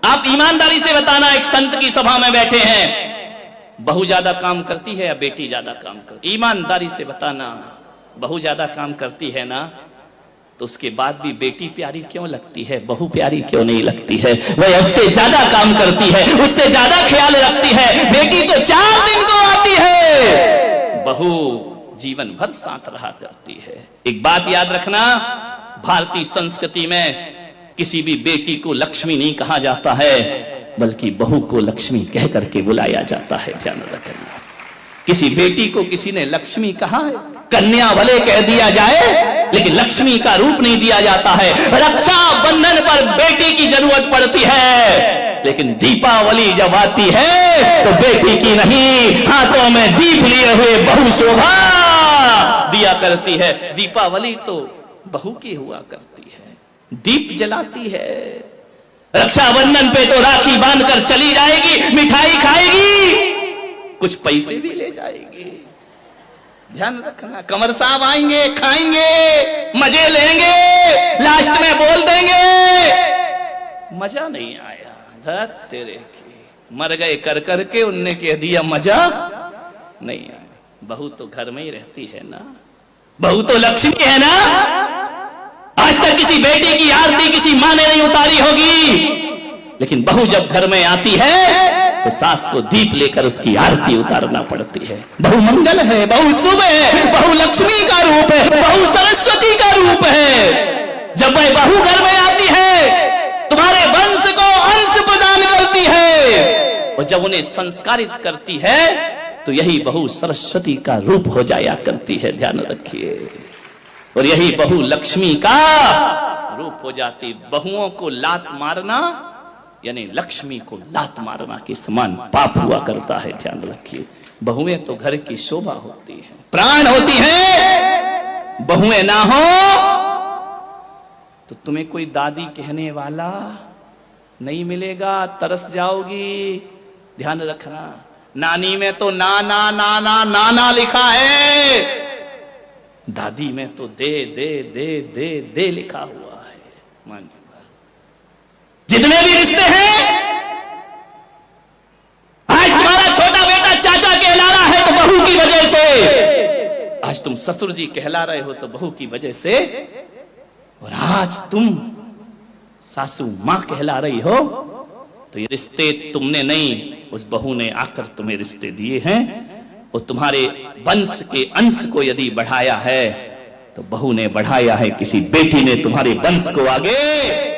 आप ईमानदारी से बताना, एक संत की सभा में बैठे हैं, बहू ज्यादा काम करती है या बेटी ज्यादा काम करती है? ईमानदारी से बताना, बहू ज्यादा काम करती है ना, तो उसके बाद भी बेटी प्यारी क्यों लगती है, बहू प्यारी क्यों नहीं लगती है? वह उससे ज्यादा काम करती है, उससे ज्यादा ख्याल रखती है। बेटी तो 4 दिन को आती है, बहू जीवन भर साथ रहा करती है। एक बात याद रखना, भारतीय संस्कृति में किसी भी बेटी को लक्ष्मी नहीं कहा जाता है, बल्कि बहू को लक्ष्मी कह करके बुलाया जाता है। ध्यान रखना, किसी बेटी को किसी ने लक्ष्मी कहा है? कन्या भले कह दिया जाए, लेकिन लक्ष्मी का रूप नहीं दिया जाता है। रक्षा बंधन पर बेटी की जरूरत पड़ती है, लेकिन दीपावली जब आती है तो बेटी की नहीं, हाथों में दीप लिए हुए बहू शोभा दिया करती है। दीपावली तो बहू की हुआ करती है, दीप जलाती है। रक्षाबंधन पे तो राखी बांधकर चली जाएगी, मिठाई खाएगी, कुछ पैसे भी ले जाएगी। ध्यान रखना, कंवर साहब आएंगे, खाएंगे, मजे लेंगे, लास्ट में बोल देंगे मजा नहीं आया, धत तेरे की, मर गए कर करके, उनने कह दिया मजा नहीं आया। बहू तो घर में ही रहती है ना, बहू तो लक्ष्मी है ना। आज तक किसी बेटी की आरती किसी मां ने नहीं उतारी होगी, लेकिन बहू जब घर में आती है तो सास को दीप लेकर उसकी आरती उतारना पड़ती है। बहू मंगल है, बहू शुभ है, बहू लक्ष्मी का रूप है, बहू सरस्वती का रूप है। जब वह बहू घर में आती है, तुम्हारे वंश को अंश प्रदान करती है, और जब उन्हें संस्कारित करती है तो यही बहू सरस्वती का रूप हो जाया करती है। ध्यान रखिए, और यही बहू लक्ष्मी का रूप हो जाती। बहुओं को लात मारना यानी लक्ष्मी को लात मारना के समान पाप हुआ करता है। ध्यान रखिए, बहुएं तो घर की शोभा होती है, प्राण होती है। बहुएं ना हो तो तुम्हें कोई दादी कहने वाला नहीं मिलेगा, तरस जाओगी। ध्यान रखना, नानी में तो नाना नाना नाना लिखा है, दादी में तो दे दे दे दे दे लिखा हुआ है। मान जितने भी रिश्ते हैं, आज तुम्हारा छोटा बेटा चाचा कहला रहा है तो बहू की वजह से, आज तुम ससुर जी कहला रहे हो तो बहू की वजह से, और आज तुम सासू मां कहला रही हो तो ये रिश्ते तुमने नहीं, उस बहू ने आकर तुम्हें रिश्ते दिए हैं। और तुम्हारे वंश के अंश को यदि बढ़ाया है तो बहू ने बढ़ाया है, किसी बेटी ने तुम्हारे वंश को आगे